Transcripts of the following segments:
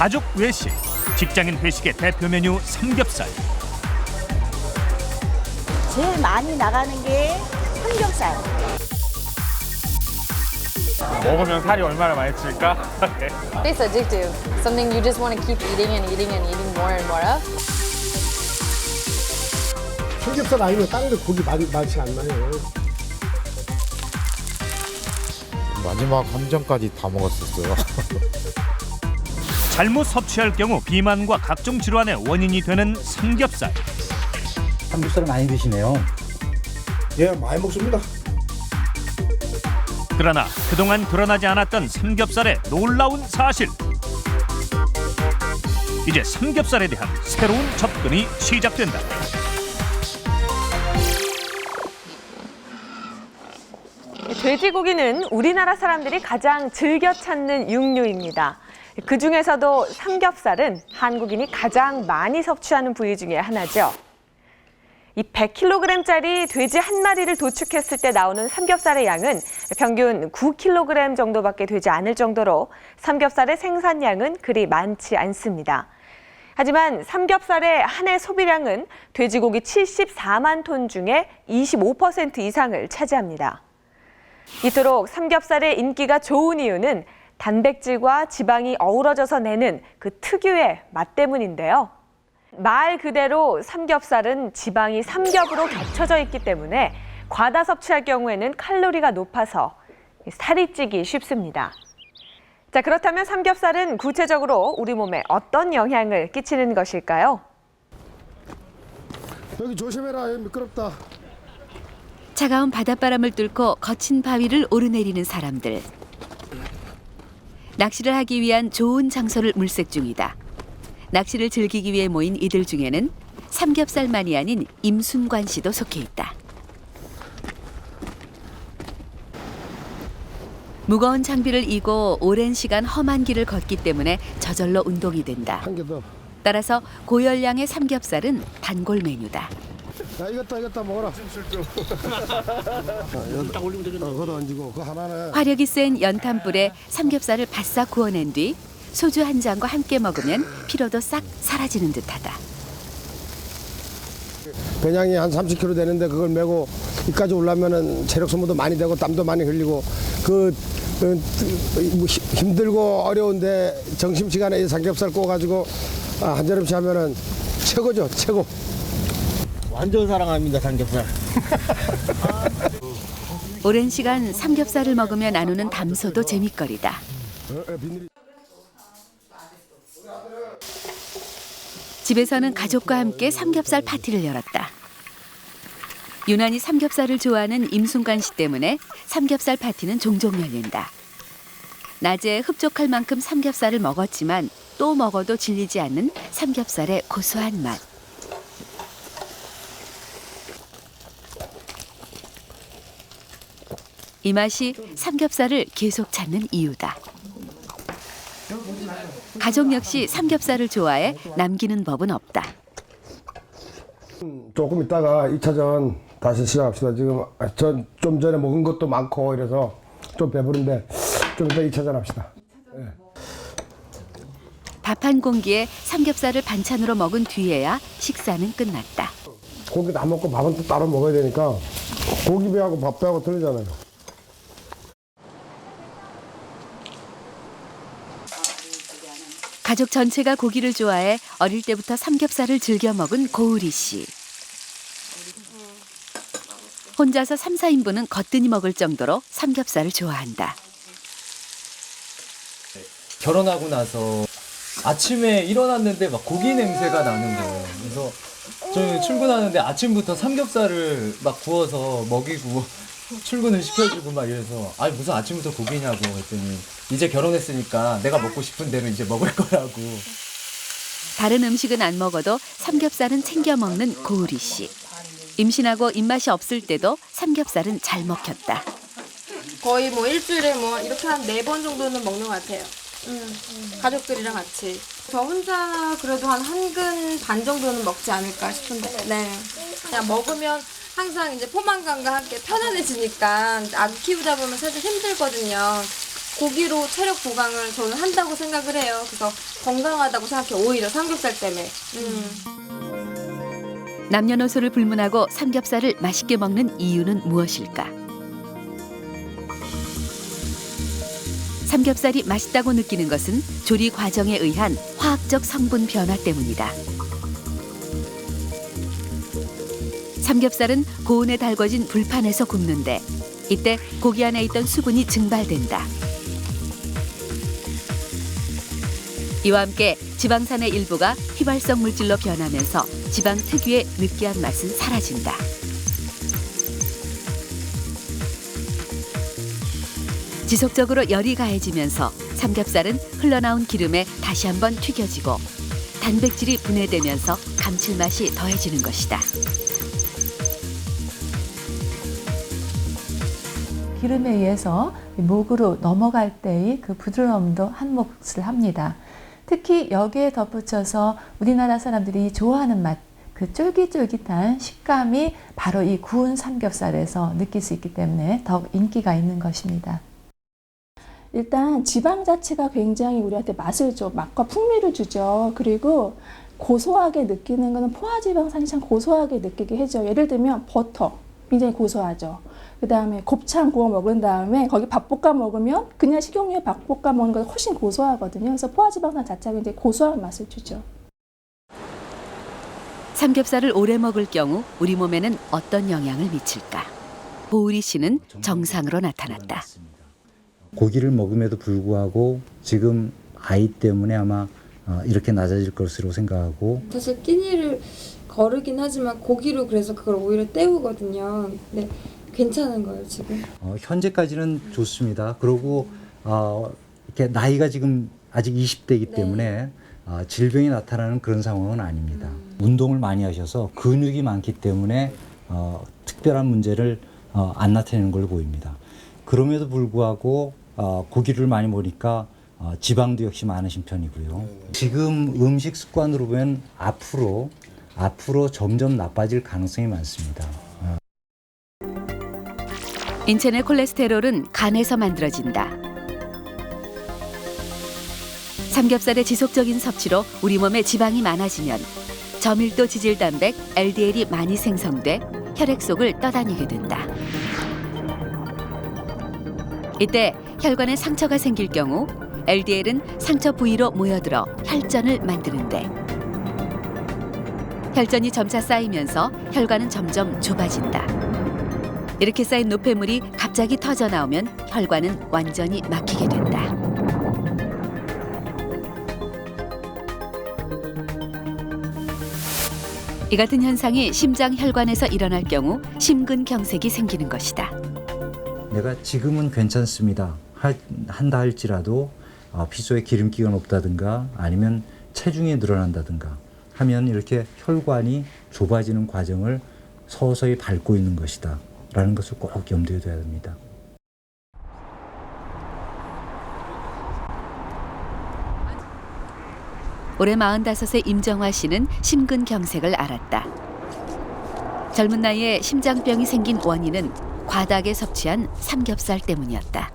가족 외식, 직장인 회식의 대표 메뉴 삼겹살. 제일 많이 나가는 게 삼겹살. 먹으면 살이 얼마나 많이 찔까? It's addictive. Something you just want to keep eating and eating and eating more and more of. 삼겹살 아니면 다른 데 고기 맛이 안 나요. 마지막 한 점까지 다 먹었었어요. 잘못 섭취할 경우 비만과 각종 질환의 원인이 되는 삼겹살. 삼겹살 많이 드시네요. 예, 많이 먹습니다. 그러나 그동안 드러나지 않았던 삼겹살의 놀라운 사실. 이제 삼겹살에 대한 새로운 접근이 시작된다. 돼지고기는 우리나라 사람들이 가장 즐겨 찾는 육류입니다. 그중에서도 삼겹살은 한국인이 가장 많이 섭취하는 부위 중에 하나죠. 이 100kg짜리 돼지 한 마리를 도축했을 때 나오는 삼겹살의 양은 평균 9kg 정도밖에 되지 않을 정도로 삼겹살의 생산량은 그리 많지 않습니다. 하지만 삼겹살의 한 해 소비량은 돼지고기 74만 톤 중에 25% 이상을 차지합니다. 이토록 삼겹살의 인기가 좋은 이유는 단백질과 지방이 어우러져서 내는 그 특유의 맛 때문인데요. 말 그대로 삼겹살은 지방이 삼겹으로 겹쳐져 있기 때문에 과다 섭취할 경우에는 칼로리가 높아서 살이 찌기 쉽습니다. 자, 그렇다면 삼겹살은 구체적으로 우리 몸에 어떤 영향을 끼치는 것일까요? 여기 조심해라. 미끄럽다. 차가운 바닷바람을 뚫고 거친 바위를 오르내리는 사람들. 낚시를 하기 위한 좋은 장소를 물색 중이다. 낚시를 즐기기 위해 모인 이들 중에는 삼겹살만이 아닌 임순관 씨도 속해 있다. 무거운 장비를 이고 오랜 시간 험한 길을 걷기 때문에 저절로 운동이 된다. 한 개 더. 따라서 고열량의 삼겹살은 단골 메뉴다. 야, 이것도 먹어라. 딱 올리면 되겠네. 그거 얹고 그 하나는. 화력이 센 연탄불에 삼겹살을 바싹 구워낸 뒤 소주 한 잔과 함께 먹으면 피로도 싹 사라지는 듯하다. 배낭이 한 30kg 되는데 그걸 메고 이까지 올라면은 체력 소모도 많이 되고 땀도 많이 흘리고 힘들고 어려운데 점심시간에 이 삼겹살 구워가지고 한 저녁씩 하면은 최고죠, 최고. 완전 사랑합니다, 삼겹살. 오랜 시간 삼겹살을 먹으며 나누는 담소도 재밌거리다. 집에서는 가족과 함께 삼겹살 파티를 열었다. 유난히 삼겹살을 좋아하는 임순관 씨 때문에 삼겹살 파티는 종종 열린다. 낮에 흡족할 만큼 삼겹살을 먹었지만 또 먹어도 질리지 않는 삼겹살의 고소한 맛. 이 맛이 삼겹살을 계속 찾는 이유다. 가족 역시 삼겹살을 좋아해 남기는 법은 없다. 조금 있다가 2차전 다시 시작합시다. 지금 좀 전에 먹은 것도 많고 이래서 좀 배부른데 좀 이따 2차전 합시다. 네. 밥 한 공기에 삼겹살을 반찬으로 먹은 뒤에야 식사는 끝났다. 고기 다 먹고 밥은 또 따로 먹어야 되니까 고기배하고 밥배하고 틀리잖아요. 가족 전체가 고기를 좋아해 어릴 때부터 삼겹살을 즐겨 먹은 고우리 씨. 혼자서 3, 4인분은 거뜬히 먹을 정도로 삼겹살을 좋아한다. 결혼하고 나서 아침에 일어났는데 막 고기 냄새가 나는 거예요. 그래서 저희 출근하는데 아침부터 삼겹살을 막 구워서 먹이고 출근을 시켜주고 막 이래서 아니 무슨 아침부터 고기냐고 했더니 이제 결혼했으니까 내가 먹고 싶은 대로 이제 먹을 거라고. 다른 음식은 안 먹어도 삼겹살은 챙겨 먹는 고우리 씨. 임신하고 입맛이 없을 때도 삼겹살은 잘 먹혔다. 거의 뭐 일주일에 뭐 이렇게 한 4번 정도는 먹는 것 같아요. 가족들이랑 같이. 저 혼자 그래도 한 근 반 정도는 먹지 않을까 싶은데. 네. 그냥 먹으면 항상 이제 포만감과 함께 편안해지니까 아기 키우다 보면 사실 힘들거든요. 고기로 체력 보강을 저는 한다고 생각을 해요. 그래서 건강하다고 생각해요. 오히려 삼겹살 때문에. 남녀노소를 불문하고 삼겹살을 맛있게 먹는 이유는 무엇일까? 삼겹살이 맛있다고 느끼는 것은 조리 과정에 의한 화학적 성분 변화 때문이다. 삼겹살은 고온에 달궈진 불판에서 굽는데 이때 고기 안에 있던 수분이 증발된다. 이와 함께 지방산의 일부가 휘발성 물질로 변하면서 지방 특유의 느끼한 맛은 사라진다. 지속적으로 열이 가해지면서 삼겹살은 흘러나온 기름에 다시 한번 튀겨지고 단백질이 분해되면서 감칠맛이 더해지는 것이다. 기름에 의해서 목으로 넘어갈 때의 그 부드러움도 한 몫을 합니다. 특히 여기에 덧붙여서 우리나라 사람들이 좋아하는 맛, 그 쫄깃쫄깃한 식감이 바로 이 구운 삼겹살에서 느낄 수 있기 때문에 더욱 인기가 있는 것입니다. 일단 지방 자체가 굉장히 우리한테 맛을 줘, 맛과 풍미를 주죠. 그리고 고소하게 느끼는 거는 포화지방산이 참 고소하게 느끼게 해줘. 예를 들면 버터, 굉장히 고소하죠. 그 다음에 곱창 구워 먹은 다음에 거기 밥 볶아 먹으면 그냥 식용유에 밥 볶아 먹는 것보다 훨씬 고소하거든요. 그래서 포화지방산 자체가 굉장히 고소한 맛을 주죠. 삼겹살을 오래 먹을 경우 우리 몸에는 어떤 영향을 미칠까? 보우리 씨는 정상으로 나타났다. 고기를 먹음에도 불구하고 지금 아이 때문에 아마 이렇게 낮아질 것으로 생각하고 사실 끼니를 거르긴 하지만 고기로 그래서 그걸 오히려 때우거든요. 네, 괜찮은 거예요 지금. 현재까지는 좋습니다. 그리고 이렇게 나이가 지금 아직 20대이기 때문에 질병이 나타나는 그런 상황은 아닙니다. 운동을 많이 하셔서 근육이 많기 때문에 특별한 문제를 안 나타내는 걸로 보입니다. 그럼에도 불구하고 고기를 많이 먹으니까 지방도 역시 많으신 편이고요. 지금 음식 습관으로 보면 앞으로 점점 나빠질 가능성이 많습니다. 인체 내 콜레스테롤은 간에서 만들어진다. 삼겹살의 지속적인 섭취로 우리 몸에 지방이 많아지면 저밀도 지질단백 LDL이 많이 생성돼 혈액 속을 떠다니게 된다. 이때 혈관에 상처가 생길 경우 LDL은 상처 부위로 모여들어 혈전을 만드는데 혈전이 점차 쌓이면서 혈관은 점점 좁아진다. 이렇게 쌓인 노폐물이 갑자기 터져 나오면 혈관은 완전히 막히게 된다. 이 같은 현상이 심장 혈관에서 일어날 경우 심근경색이 생기는 것이다. 내가 지금은 괜찮습니다. 한다 할지라도 피 속에 기름기가 높다든가 아니면 체중이 늘어난다든가 하면 이렇게 혈관이 좁아지는 과정을 서서히 밟고 있는 것이다 라는 것을 꼭 염두에 둬야 됩니다. 올해 45세 임정화 씨는 심근경색을 앓았다. 젊은 나이에 심장병이 생긴 원인은 과다하게 섭취한 삼겹살 때문이었다.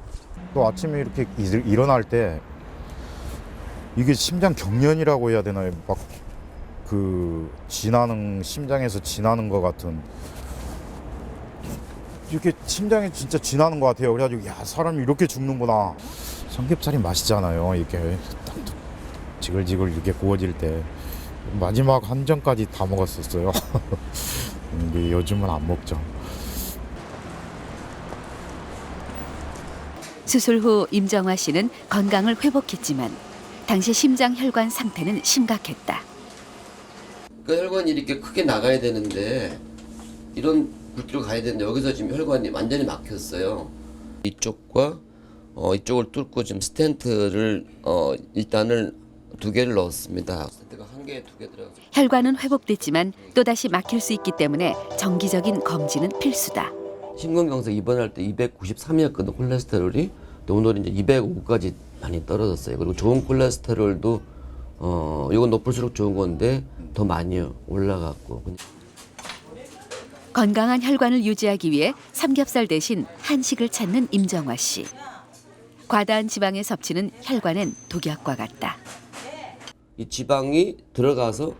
또 아침에 이렇게 일어날 때 이게 심장 경련이라고 해야 되나요? 막 그 심장에서 지나는 것 같은 이렇게 심장에 진짜 지나는 것 같아요. 그래가지고 야 사람이 이렇게 죽는구나. 삼겹살이 맛있잖아요. 이렇게 딱 지글지글 이렇게 구워질 때 마지막 한 점까지 다 먹었었어요. 근데 요즘은 안 먹죠. 수술 후 임정화 씨는 건강을 회복했지만 당시 심장 혈관 상태는 심각했다. 그 혈관이 이렇게 크게 나가야 되는데 이런 굵기로 가야 되는데 여기서 지금 혈관이 완전히 막혔어요. 이쪽과 이쪽을 뚫고 지금 스텐트를 일단은 2개를 넣었습니다. 스텐트가 1개에 2개 들어가서 혈관은 회복됐지만 또다시 막힐 수 있기 때문에 정기적인 검진은 필수다. 심근경색 입원할 때 293이었거든 콜레스테롤이. 오늘은 이제 205까지 많이 떨어졌어요. 그리고 좋은 콜레스테롤도 이건 높을수록 좋은 건데 더 많이 올라갔고. 건강한 혈관을 유지하기 위해 삼겹살 대신 한식을 찾는 임정화 씨. 과다한 지방의 섭취는 혈관엔 독약과 같다. 이 지방이 들어가서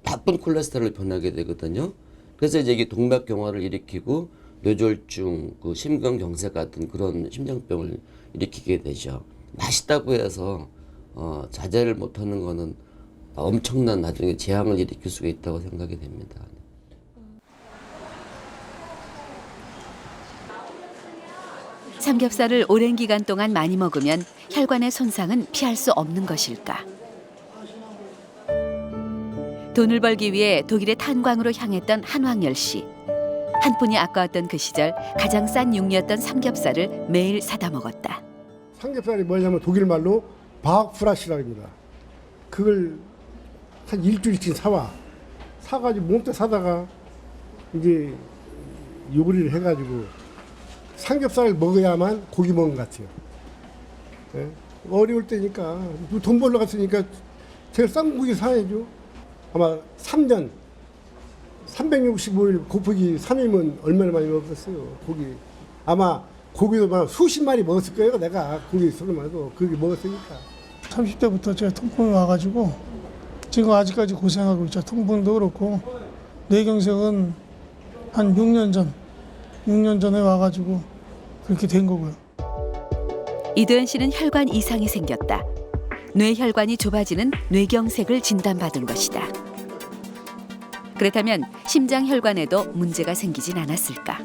나쁜 콜레스테롤로 변하게 되거든요. 그래서 이제 이게 동맥경화를 일으키고 뇌졸중, 그 심근경색 같은 그런 심장병을 일으키게 되죠. 맛있다고 해서 자제를 못하는 거는 엄청난 나중에 재앙을 일으킬 수가 있다고 생각이 됩니다. 삼겹살을 오랜 기간 동안 많이 먹으면 혈관의 손상은 피할 수 없는 것일까? 돈을 벌기 위해 독일의 탄광으로 향했던 한왕열 씨. 한 푼이 아까웠던 그 시절 가장 싼 육류였던 삼겹살을 매일 사다 먹었다. 삼겹살이 뭐냐면 독일 말로 바흐프라시라고 합니다. 그걸 한 일주일씩 사가지고 몸때 사다가 이제 요리를 해가지고 삼겹살을 먹어야만 고기 먹은 것 같아요. 네? 어려울 때니까 돈 벌러 갔으니까 제가 싼 고기 사야죠. 아마 3년 365일 곱하기 3이면 얼마나 많이 먹었어요. 고기 아마 고기도 막 수십 마리 먹었을 거예요. 내가 고기 소리만도 그게 먹었으니까. 30대부터 제가 통풍이 와가지고 지금 아직까지 고생하고 있죠. 통풍도 그렇고 뇌경색은 한 6년 전에 와가지고 그렇게 된 거고요. 이도현 씨는 혈관 이상이 생겼다. 뇌혈관이 좁아지는 뇌경색을 진단받은 것이다. 그렇다면 심장혈관에도 문제가 생기진 않았을까?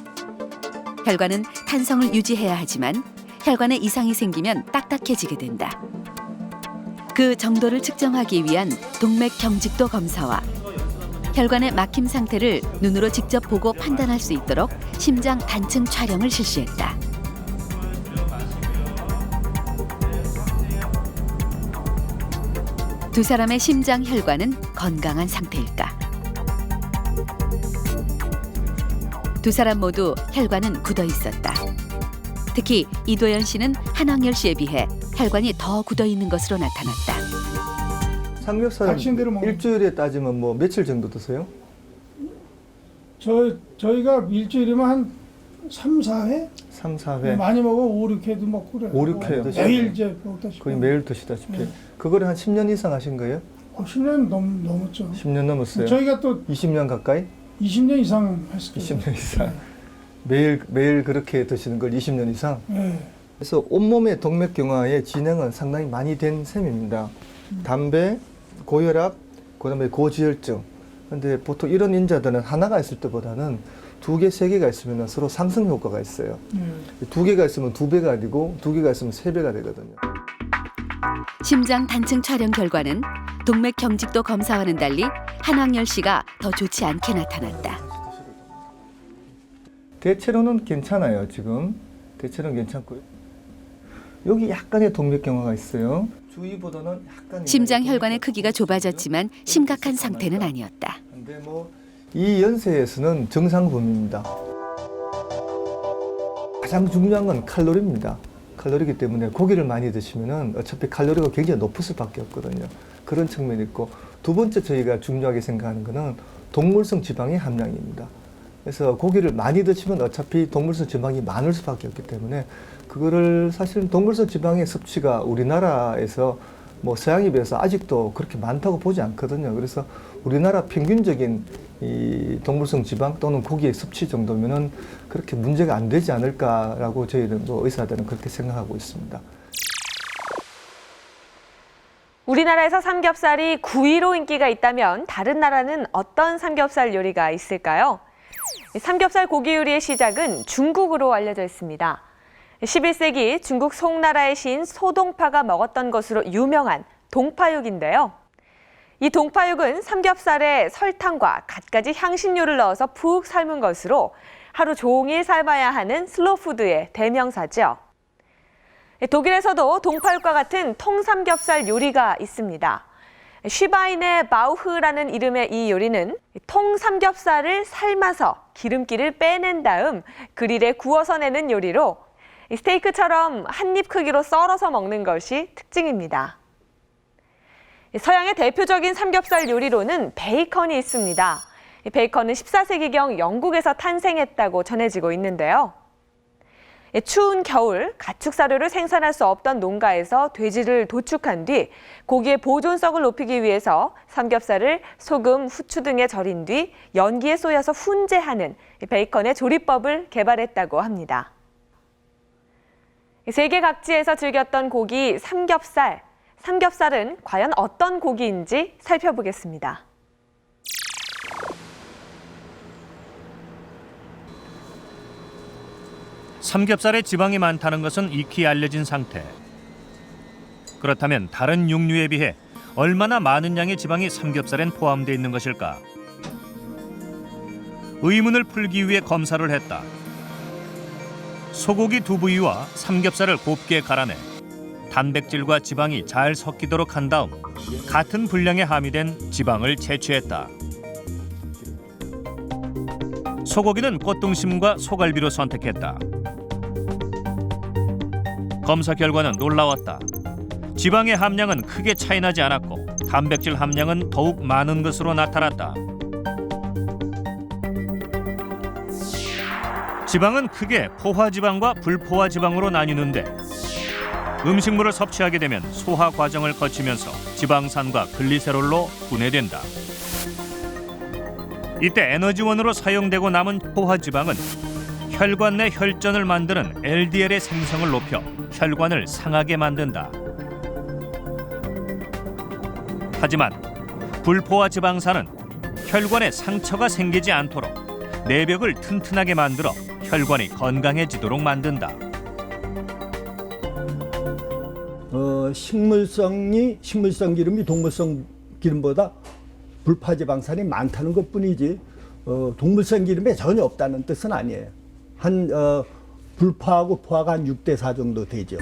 혈관은 탄성을 유지해야 하지만 혈관에 이상이 생기면 딱딱해지게 된다. 그 정도를 측정하기 위한 동맥 경직도 검사와 혈관의 막힘 상태를 눈으로 직접 보고 판단할 수 있도록 심장 단층 촬영을 실시했다. 두 사람의 심장 혈관은 건강한 상태일까? 두 사람 모두 혈관은 굳어 있었다. 특히 이도현 씨는 한왕열 씨에 비해 혈관이 더 굳어 있는 것으로 나타났다. 삼겹살 일주일에 따지면 뭐 며칠 정도 드세요? 저희가 일주일이면 한 3, 4회? 3, 4회. 많이 먹어 5, 6회도 먹고 그래요. 5, 6회 드시고 매일 이제 먹다시피. 거의 매일 드시다시피. 네. 그거를 한 10년 이상 하신 거예요? 10년 넘었죠. 10년 넘었어요. 저희가 또 20년 가까이? 20년 이상 했을 거예요. 20년 이상. 매일 그렇게 드시는 걸 20년 이상? 네. 그래서 온몸의 동맥경화의 진행은 상당히 많이 된 셈입니다. 담배, 고혈압, 그다음에 고지혈증. 근데 보통 이런 인자들은 하나가 있을 때보다는 2개, 3개가 있으면 서로 상승 효과가 있어요. 2개가 있으면 2배가 아니고 2개가 있으면 3배가 되거든요. 심장 단층 촬영 결과는 동맥 경직도 검사와는 달리 한왕열 씨가 더 좋지 않게 나타났다. 대체로는 괜찮아요, 지금. 대체로는 괜찮고요. 여기 약간의 동맥경화가 있어요. 주위보다는 약간 심장 혈관의 크기가 좁아졌지만 심각한 상태는 아니었다. 근데 이 연세에서는 정상 범위입니다. 가장 중요한 건 칼로리입니다. 칼로리이기 때문에 고기를 많이 드시면은 어차피 칼로리가 굉장히 높을 수밖에 없거든요. 그런 측면이 있고, 두 번째 저희가 중요하게 생각하는 거는 동물성 지방의 함량입니다. 그래서 고기를 많이 드시면 어차피 동물성 지방이 많을 수밖에 없기 때문에 그거를 사실 동물성 지방의 섭취가 우리나라에서 서양에 비해서 아직도 그렇게 많다고 보지 않거든요. 그래서 우리나라 평균적인 이 동물성 지방 또는 고기의 섭취 정도면은 그렇게 문제가 안 되지 않을까라고 저희는 의사들은 그렇게 생각하고 있습니다. 우리나라에서 삼겹살이 9위로 인기가 있다면 다른 나라는 어떤 삼겹살 요리가 있을까요? 삼겹살 고기 요리의 시작은 중국으로 알려져 있습니다. 11세기 중국 송나라의 시인 소동파가 먹었던 것으로 유명한 동파육인데요. 이 동파육은 삼겹살에 설탕과 갖가지 향신료를 넣어서 푹 삶은 것으로 하루 종일 삶아야 하는 슬로푸드의 대명사죠. 독일에서도 동파육과 같은 통삼겹살 요리가 있습니다. 슈바인의 바우흐라는 이름의 이 요리는 통삼겹살을 삶아서 기름기를 빼낸 다음 그릴에 구워서 내는 요리로 스테이크처럼 한입 크기로 썰어서 먹는 것이 특징입니다. 서양의 대표적인 삼겹살 요리로는 베이컨이 있습니다. 베이컨은 14세기경 영국에서 탄생했다고 전해지고 있는데요. 추운 겨울 가축 사료를 생산할 수 없던 농가에서 돼지를 도축한 뒤 고기의 보존성을 높이기 위해서 삼겹살을 소금, 후추 등에 절인 뒤 연기에 쏘여서 훈제하는 베이컨의 조리법을 개발했다고 합니다. 세계 각지에서 즐겼던 고기 삼겹살. 삼겹살은 과연 어떤 고기인지 살펴보겠습니다. 삼겹살에 지방이 많다는 것은 익히 알려진 상태. 그렇다면 다른 육류에 비해 얼마나 많은 양의 지방이 삼겹살엔 포함되어 있는 것일까? 의문을 풀기 위해 검사를 했다. 소고기 두 부위와 삼겹살을 곱게 갈아내 단백질과 지방이 잘 섞이도록 한 다음 같은 분량에 함유된 지방을 채취했다. 소고기는 꽃등심과 소갈비로 선택했다. 검사 결과는 놀라웠다. 지방의 함량은 크게 차이나지 않았고 단백질 함량은 더욱 많은 것으로 나타났다. 지방은 크게 포화지방과 불포화지방으로 나뉘는데 음식물을 섭취하게 되면 소화 과정을 거치면서 지방산과 글리세롤로 분해된다. 이때 에너지원으로 사용되고 남은 포화지방은 혈관 내 혈전을 만드는 LDL의 생성을 높여 혈관을 상하게 만든다. 하지만 불포화지방산은 혈관에 상처가 생기지 않도록 내벽을 튼튼하게 만들어 혈관이 건강해지도록 만든다. 식물성 기름이 동물성 기름보다 불포화지방산이 많다는 것뿐이지 동물성 기름에 전혀 없다는 뜻은 아니에요. 불포하고 포화가 한 6대4 정도 되죠.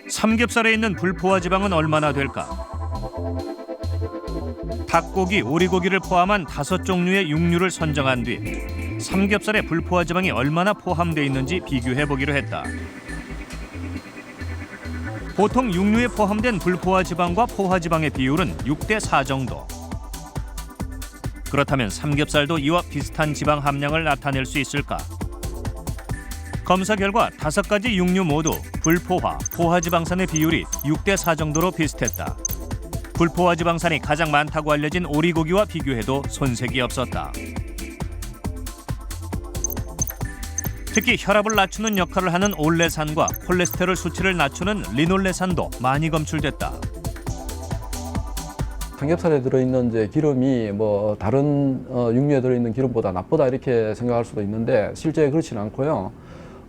삼겹살에 있는 불포화지방은 얼마나 될까? 닭고기, 오리고기를 포함한 5종류의 육류를 선정한 뒤 삼겹살에 불포화지방이 얼마나 포함되어 있는지 비교해보기로 했다. 보통 육류에 포함된 불포화지방과 포화지방의 비율은 6대4 정도. 그렇다면 삼겹살도 이와 비슷한 지방 함량을 나타낼 수 있을까? 검사 결과 5가지 육류 모두 불포화, 포화지방산의 비율이 6대4 정도로 비슷했다. 불포화지방산이 가장 많다고 알려진 오리고기와 비교해도 손색이 없었다. 특히 혈압을 낮추는 역할을 하는 올레산과 콜레스테롤 수치를 낮추는 리놀레산도 많이 검출됐다. 삼겹살에 들어있는 이제 기름이 뭐 다른 육류에 들어있는 기름보다 나쁘다 이렇게 생각할 수도 있는데 실제 그렇지는 않고요.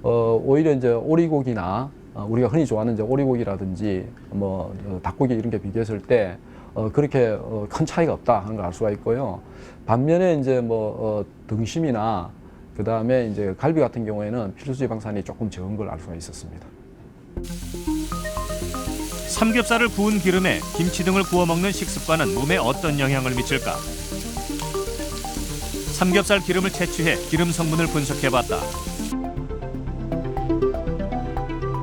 오히려 이제 오리고기나 우리가 흔히 좋아하는 이제 오리고기라든지 뭐 닭고기 이런 게 비교했을 때 그렇게 큰 차이가 없다 하는 걸 알 수가 있고요. 반면에 이제 뭐 등심이나 그 다음에 이제 갈비 같은 경우에는 필수지방산이 조금 적은 걸 알 수가 있었습니다. 삼겹살을 구운 기름에 김치 등을 구워 먹는 식습관은 몸에 어떤 영향을 미칠까? 삼겹살 기름을 채취해 기름 성분을 분석해봤다.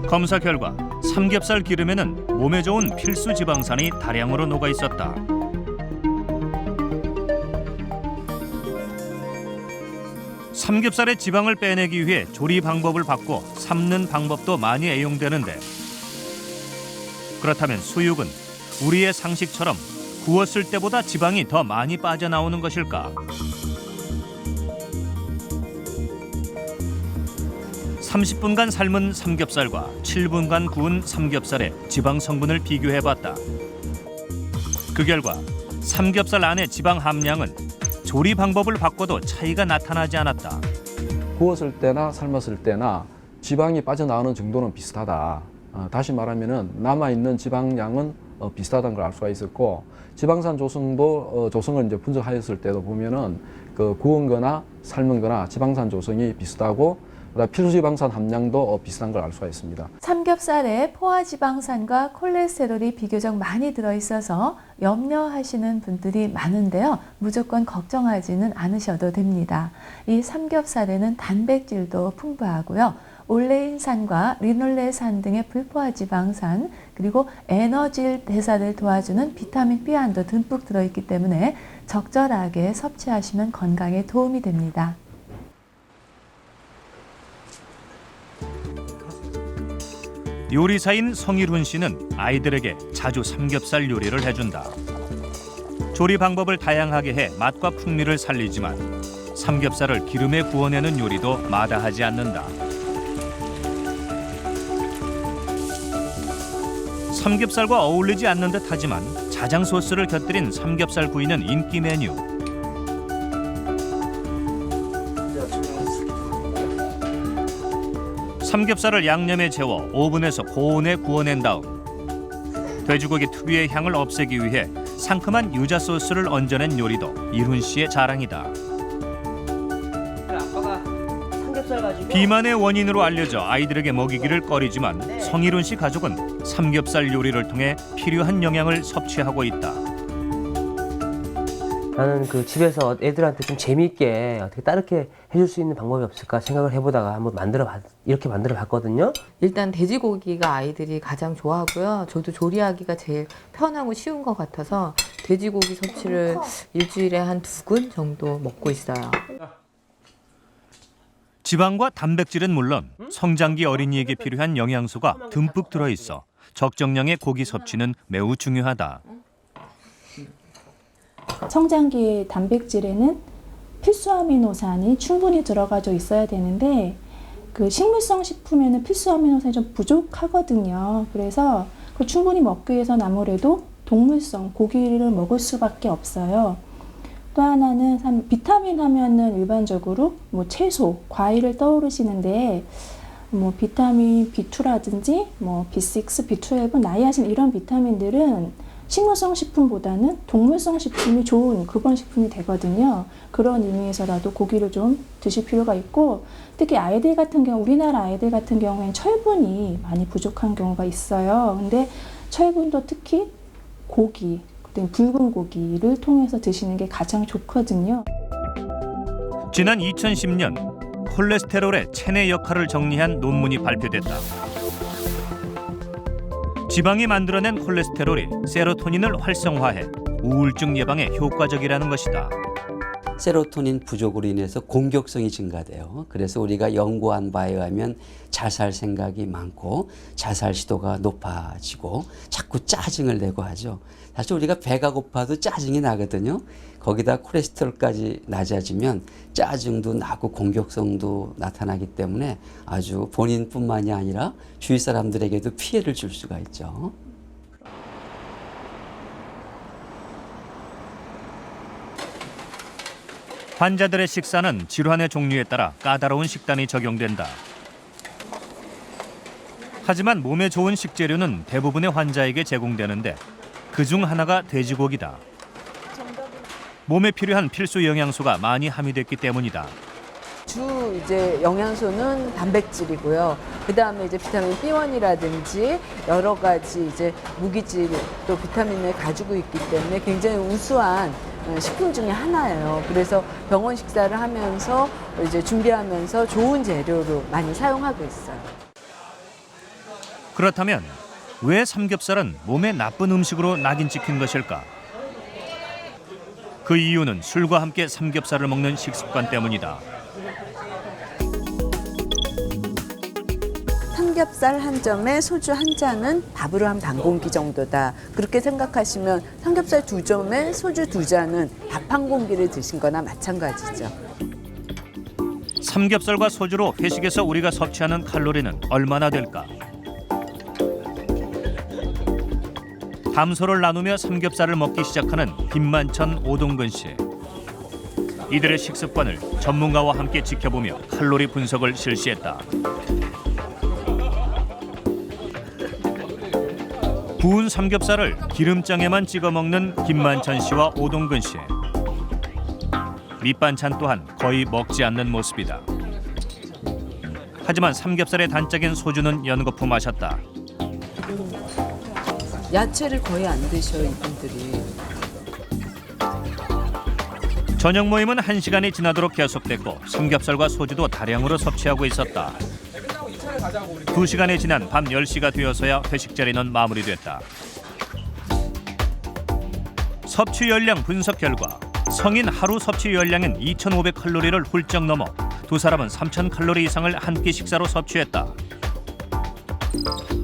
검사 결과 삼겹살 기름에는 몸에 좋은 필수 지방산이 다량으로 녹아 있었다. 삼겹살의 지방을 빼내기 위해 조리 방법을 바꿔 삶는 방법도 많이 애용되는데 그렇다면 수육은 우리의 상식처럼 구웠을 때보다 지방이 더 많이 빠져나오는 것일까? 30분간 삶은 삼겹살과 7분간 구운 삼겹살의 지방 성분을 비교해봤다. 그 결과 삼겹살 안의 지방 함량은 조리 방법을 바꿔도 차이가 나타나지 않았다. 구웠을 때나 삶았을 때나 지방이 빠져나오는 정도는 비슷하다. 다시 말하면은 남아있는 지방량은 비슷하다는 걸 알 수가 있었고 지방산 조성도 조성을 이제 분석하였을 때도 보면은 그 구운 거나 삶은 거나 지방산 조성이 비슷하고 필수지방산 함량도 비슷한 걸 알 수가 있습니다. 삼겹살에 포화지방산과 콜레스테롤이 비교적 많이 들어있어서 염려하시는 분들이 많은데요. 무조건 걱정하지는 않으셔도 됩니다. 이 삼겹살에는 단백질도 풍부하고요. 올레인산과 리놀레산 등의 불포화지방산 그리고 에너지 대사를 도와주는 비타민 B환도 듬뿍 들어있기 때문에 적절하게 섭취하시면 건강에 도움이 됩니다. 요리사인 성일훈 씨는 아이들에게 자주 삼겹살 요리를 해준다. 조리 방법을 다양하게 해 맛과 풍미를 살리지만 삼겹살을 기름에 구워내는 요리도 마다하지 않는다. 삼겹살과 어울리지 않는 듯 하지만 자장 소스를 곁들인 삼겹살 구이는 인기 메뉴. 삼겹살을 양념에 재워 오븐에서 고온에 구워낸 다음 돼지고기 특유의 향을 없애기 위해 상큼한 유자 소스를 얹어낸 요리도 일훈 씨의 자랑이다. 비만의 원인으로 알려져 아이들에게 먹이기를 꺼리지만 성일훈 씨 가족은 삼겹살 요리를 통해 필요한 영양을 섭취하고 있다. 나는 그 집에서 애들한테 좀 재미있게 어떻게 다르게 해줄 수 있는 방법이 없을까 생각을 해보다가 한번 이렇게 만들어 봤거든요. 일단 돼지고기가 아이들이 가장 좋아하고요. 저도 조리하기가 제일 편하고 쉬운 것 같아서 돼지고기 섭취를 일주일에 한 2근 정도 먹고 있어요. 지방과 단백질은 물론 성장기 어린이에게 필요한 영양소가 듬뿍 들어있어 적정량의 고기 섭취는 매우 중요하다. 성장기의 단백질에는 필수 아미노산이 충분히 들어가져 있어야 되는데 그 식물성 식품에는 필수 아미노산이 좀 부족하거든요. 그래서 그 충분히 먹기 위해서는 아무래도 동물성 고기를 먹을 수밖에 없어요. 또 하나는 비타민 하면은 일반적으로 뭐 채소, 과일을 떠오르시는데 뭐 비타민 B2라든지 뭐 B6, B12, 나이아신 이런 비타민들은 식물성 식품보다는 동물성 식품이 좋은 근본 식품이 되거든요. 그런 의미에서라도 고기를 좀 드실 필요가 있고 특히 아이들 같은 경우 우리나라 아이들 같은 경우에는 철분이 많이 부족한 경우가 있어요. 근데 철분도 특히 고기, 붉은 고기를 통해서 드시는 게 가장 좋거든요. 지난 2010년 콜레스테롤의 체내 역할을 정리한 논문이 발표됐다. 지방이 만들어낸 콜레스테롤이 세로토닌을 활성화해 우울증 예방에 효과적이라는 것이다. 세로토닌 부족으로 인해서 공격성이 증가돼요. 그래서 우리가 연구한 바에 의하면 자살 생각이 많고 자살 시도가 높아지고 자꾸 짜증을 내고 하죠. 사실 우리가 배가 고파도 짜증이 나거든요. 거기다 콜레스테롤까지 낮아지면 짜증도 나고 공격성도 나타나기 때문에 아주 본인뿐만이 아니라 주위 사람들에게도 피해를 줄 수가 있죠. 환자들의 식사는 질환의 종류에 따라 까다로운 식단이 적용된다. 하지만 몸에 좋은 식재료는 대부분의 환자에게 제공되는데 그중 하나가 돼지고기다. 몸에 필요한 필수 영양소가 많이 함유됐기 때문이다. 주 이제 영양소는 단백질이고요. 그다음에 이제 비타민 B1이라든지 여러 가지 이제 무기질 또 비타민을 가지고 있기 때문에 굉장히 우수한 식품 중에 하나예요. 그래서 병원 식사를 하면서 이제 준비하면서 좋은 재료로 많이 사용하고 있어요. 그렇다면 왜 삼겹살은 몸에 나쁜 음식으로 낙인 찍힌 것일까? 그 이유는 술과 함께 삼겹살을 먹는 식습관 때문이다. 삼겹살 한 점에 소주 한 잔은 밥으로 한 반 공기 정도다. 그렇게 생각하시면 삼겹살 2점에 소주 2잔은 밥 한 공기를 드신 거나 마찬가지죠. 삼겹살과 소주로 회식에서 우리가 섭취하는 칼로리는 얼마나 될까? 담소를 나누며 삼겹살을 먹기 시작하는 김만천, 오동근 씨. 이들의 식습관을 전문가와 함께 지켜보며 칼로리 분석을 실시했다. 구운 삼겹살을 기름장에만 찍어 먹는 김만천 씨와 오동근 씨. 밑반찬 또한 거의 먹지 않는 모습이다. 하지만 삼겹살의 단짝인 소주는 연거푸 마셨다. 야채를 거의 안 드셔 이분들이. 저녁 모임은 1시간이 지나도록 계속됐고 삼겹살과 소주도 다량으로 섭취하고 있었다. 2시간이 지난 밤 10시가 되어서야 회식 자리는 마무리됐다. 섭취 열량 분석 결과 성인 하루 섭취 열량은 2,500칼로리를 훌쩍 넘어 두 사람은 3,000칼로리 이상을 한 끼 식사로 섭취했다.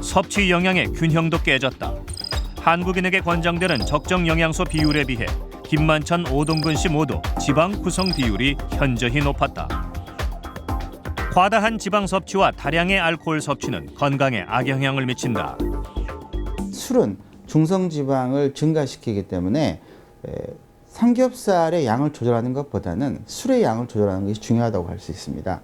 섭취 영양의 균형도 깨졌다. 한국인에게 권장되는 적정 영양소 비율에 비해 김만천, 오동근 씨 모두 지방 구성 비율이 현저히 높았다. 과다한 지방 섭취와 다량의 알코올 섭취는 건강에 악영향을 미친다. 술은 중성지방을 증가시키기 때문에 삼겹살의 양을 조절하는 것보다는 술의 양을 조절하는 것이 중요하다고 할 수 있습니다.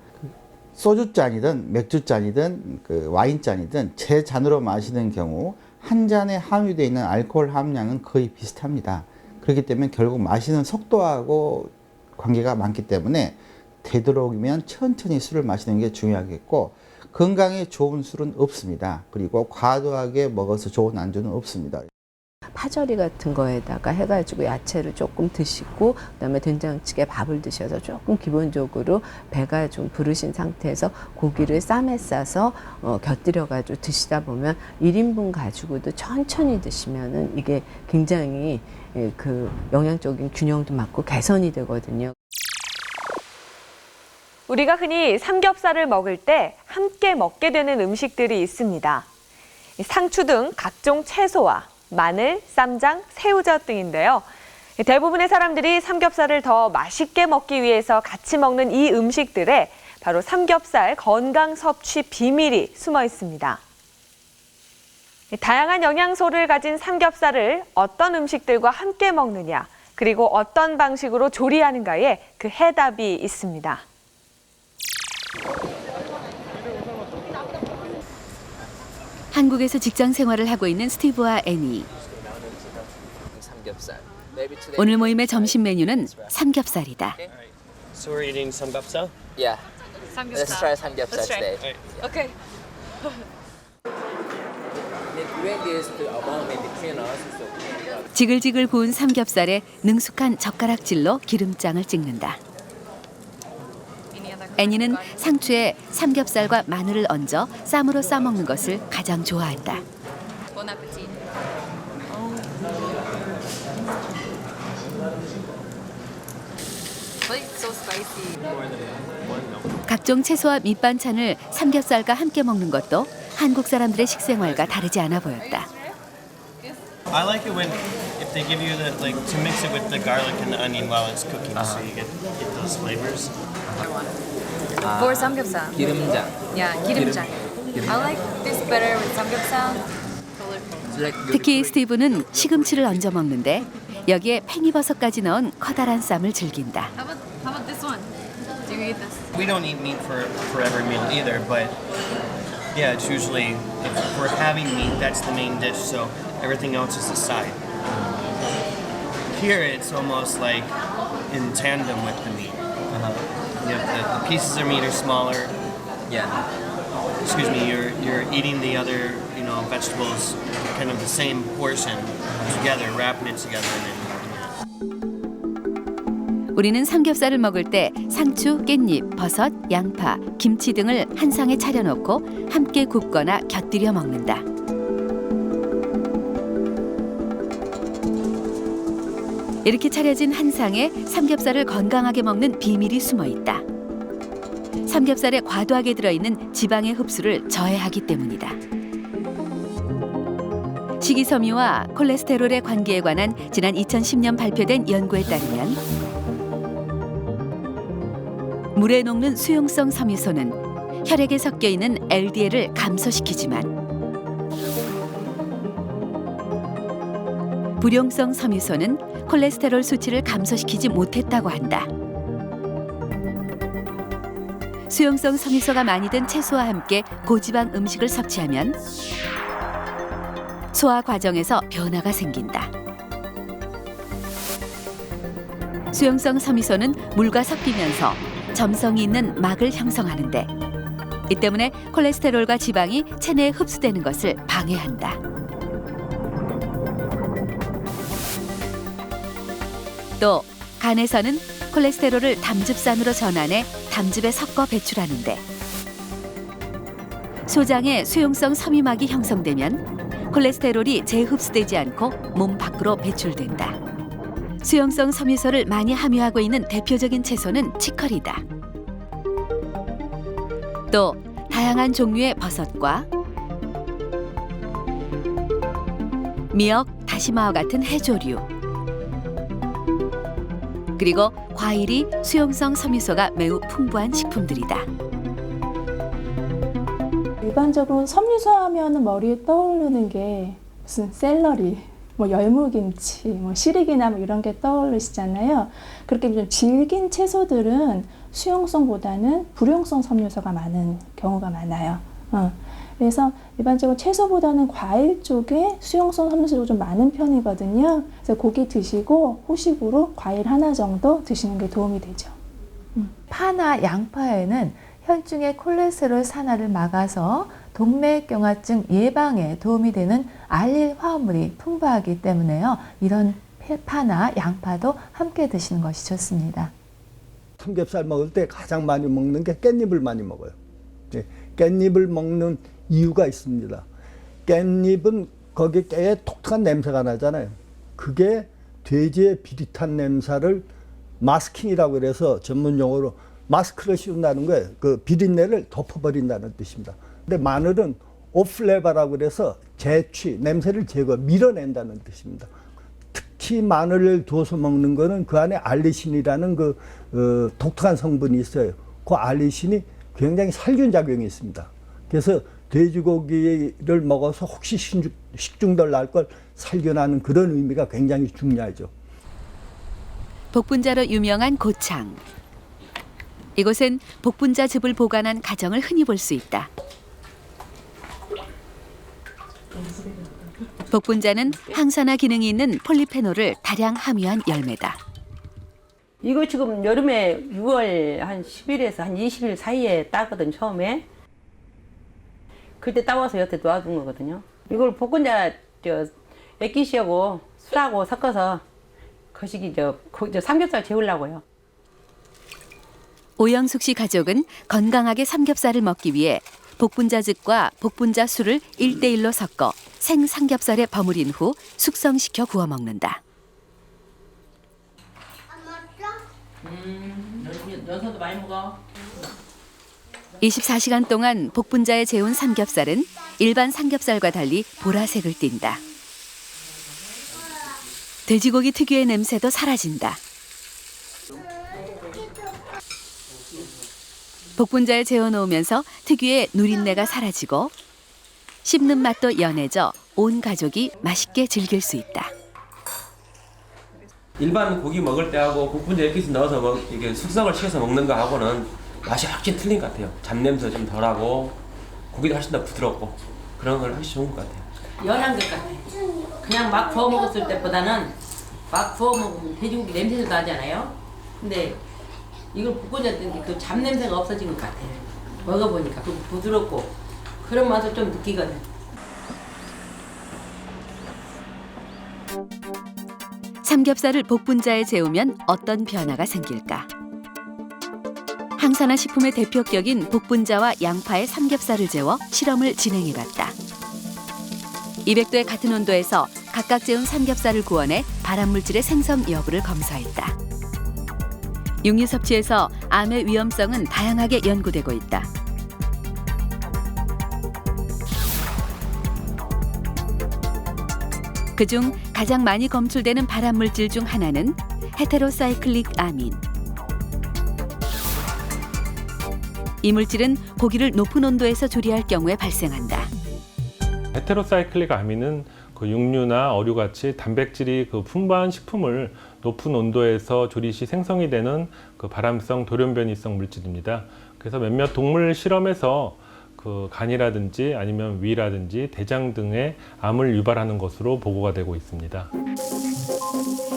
소주잔이든 맥주잔이든 와인잔이든 제 잔으로 마시는 경우 한 잔에 함유되어 있는 알코올 함량은 거의 비슷합니다. 그렇기 때문에 결국 마시는 속도하고 관계가 많기 때문에 되도록이면 천천히 술을 마시는 게 중요하겠고, 건강에 좋은 술은 없습니다. 그리고 과도하게 먹어서 좋은 안주는 없습니다. 파절이 같은 거에다가 해가지고 야채를 조금 드시고 그다음에 된장찌개 밥을 드셔서 조금 기본적으로 배가 좀 부르신 상태에서 고기를 쌈에 싸서 곁들여가지고 드시다 보면 1인분 가지고도 천천히 드시면은 이게 굉장히 그 영양적인 균형도 맞고 개선이 되거든요. 우리가 흔히 삼겹살을 먹을 때 함께 먹게 되는 음식들이 있습니다. 상추 등 각종 채소와 마늘, 쌈장, 새우젓 등인데요. 대부분의 사람들이 삼겹살을 더 맛있게 먹기 위해서 같이 먹는 이 음식들에 바로 삼겹살 건강 섭취 비밀이 숨어 있습니다. 다양한 영양소를 가진 삼겹살을 어떤 음식들과 함께 먹느냐, 그리고 어떤 방식으로 조리하는가에 그 해답이 있습니다. 한국에서 직장 생활을 하고 있는 스티브와 애니. 오늘 모임의 점심 메뉴는 삼겹살이다. So we're eating samgyeopsal? Yeah. Let's try samgyeopsal today. Okay. 지글지글 구운 삼겹살에 능숙한 젓가락질로 기름장을 찍는다. 애니는 상추에 삼겹살과 마늘을 얹어 쌈으로 싸먹는 것을 가장 좋아한다. 각종 채소와 밑반찬을 삼겹살과 함께 먹는 것도 한국 사람들의 식생활과 다르지 않아 보였다. I like it when if they give you the to mix it with the garlic and the onion while it's cooking, so you get those flavors. For samgyeopsal. 기름장. Yeah, 기름장. I like this better with samgyeopsal. 특히 스티브는 시금치를 얹어 먹는데 여기에 팽이버섯까지 넣은 커다란 쌈을 즐긴다. How about this one? Do you eat this? We don't eat meat for every meal either, but yeah, it's usually if we're having meat, that's the main dish, so everything else is a side. Here it's almost like in tandem with the meat. You know, the pieces of meat are smaller. Yeah. Excuse me, you're eating the other, vegetables kind of the same portion together, wrapping it together and then 우리는 삼겹살을 먹을 때 상추, 깻잎, 버섯, 양파, 김치 등을 한 상에 차려놓고 함께 굽거나 곁들여 먹는다. 이렇게 차려진 한 상에 삼겹살을 건강하게 먹는 비밀이 숨어 있다. 삼겹살에 과도하게 들어있는 지방의 흡수를 저해하기 때문이다. 식이섬유와 콜레스테롤의 관계에 관한 지난 2010년 발표된 연구에 따르면 물에 녹는 수용성 섬유소는 혈액에 섞여 있는 LDL을 감소시키지만 불용성 섬유소는 콜레스테롤 수치를 감소시키지 못했다고 한다. 수용성 섬유소가 많이 든 채소와 함께 고지방 음식을 섭취하면 소화 과정에서 변화가 생긴다. 수용성 섬유소는 물과 섞이면서 점성이 있는 막을 형성하는데 이 때문에 콜레스테롤과 지방이 체내에 흡수되는 것을 방해한다. 또 간에서는 콜레스테롤을 담즙산으로 전환해 담즙에 섞어 배출하는데 소장에 수용성 섬유막이 형성되면 콜레스테롤이 재흡수되지 않고 몸 밖으로 배출된다. 수용성 섬유소를 많이 함유하고 있는 대표적인 채소는 치커리다. 또 다양한 종류의 버섯과 미역, 다시마와 같은 해조류. 그리고 과일이 수용성 섬유소가 매우 풍부한 식품들이다. 일반적으로 섬유소 하면 머리에 떠오르는 게 무슨 샐러리, 뭐 열무김치, 뭐 시리기나 뭐 이런 게 떠오르시잖아요. 그렇게 좀 질긴 채소들은 수용성보다는 불용성 섬유소가 많은 경우가 많아요. 그래서 일반적으로 채소보다는 과일 쪽에 수용성 섬유소가 좀 많은 편이거든요. 그래서 고기 드시고 후식으로 과일 하나 정도 드시는 게 도움이 되죠. 파나 양파에는 혈중의 콜레스테롤 산화를 막아서 동맥경화증 예방에 도움이 되는 알릴 화합물이 풍부하기 때문에요. 이런 파나 양파도 함께 드시는 것이 좋습니다. 삼겹살 먹을 때 가장 많이 먹는 게 깻잎을 많이 먹어요. 네, 깻잎을 먹는 이유가 있습니다. 깻잎은 거기에 깨에 독특한 냄새가 나잖아요. 그게 돼지의 비릿한 냄새를 마스킹이라고 그래서 전문 용어로 마스크를 씌운다는 거예요. 그 비린내를 덮어버린다는 뜻입니다. 근데 마늘은 오플레바라고 그래서 제취, 냄새를 밀어낸다는 뜻입니다. 특히 마늘을 두어서 먹는 거는 그 안에 알리신이라는 독특한 성분이 있어요. 그 알리신이 굉장히 살균 작용이 있습니다. 그래서 돼지고기를 먹어서 혹시 식중독 날 걸 살균하는 그런 의미가 굉장히 중요하죠. 복분자로 유명한 고창. 이곳은 복분자즙을 보관한 가정을 흔히 볼 수 있다. 복분자는 항산화 기능이 있는 폴리페놀을 다량 함유한 열매다. 이거 지금 여름에 6월 한 10일에서 한 20일 사이에 따거든, 처음에. 그때 따와서 여태 놔둔 거거든요. 이걸 복분자 액기시하고 술하고 섞어서 거시기 삼겹살 재우려고요. 오영숙 씨 가족은 건강하게 삼겹살을 먹기 위해 복분자즙과 복분자술을 1대1로 섞어 생 삼겹살에 버무린 후 숙성시켜 구워 먹는다. 연서도 많이 먹어. 24시간 동안 복분자에 재운 삼겹살은 일반 삼겹살과 달리 보라색을 띈다. 돼지고기 특유의 냄새도 사라진다. 복분자에 재워놓으면서 특유의 누린내가 사라지고 씹는 맛도 연해져 온 가족이 맛있게 즐길 수 있다. 일반 고기 먹을 때하고 복분자 액기스 넣어서 이게 숙성을 시켜서 먹는 거하고는 맛이 확실히 틀린 것 같아요. 잡냄새 좀 덜하고 고기도 훨씬 더 부드럽고 그런 걸 훨씬 좋은 것 같아요. 연한 것 같아. 그냥 막 구워 먹었을 때보다는 막 구워 먹으면 돼지고기 냄새도 나잖아요. 근데 이걸 복분자 뜬 그 잡냄새가 없어진 것 같아요. 먹어보니까 그 부드럽고 그런 맛을 좀 느끼거든. 삼겹살을 복분자에 재우면 어떤 변화가 생길까? 항산화 식품의 대표격인 복분자와 양파의 삼겹살을 재워 실험을 진행해봤다. 200도의 같은 온도에서 각각 재운 삼겹살을 구워내 발암물질의 생성 여부를 검사했다. 육류 섭취에서 암의 위험성은 다양하게 연구되고 있다. 그중 가장 많이 검출되는 발암물질 중 하나는 헤테로사이클릭 아민. 이 물질은 고기를 높은 온도에서 조리할 경우에 발생한다. 헤테로사이클릭 아민은 그 육류나 어류같이 단백질이 그 풍부한 식품을 높은 온도에서 조리 시 생성이 되는 그 발암성 돌연변이성 물질입니다. 그래서 몇몇 동물 실험에서 그 간이라든지 아니면 위라든지 대장 등의 암을 유발하는 것으로 보고가 되고 있습니다.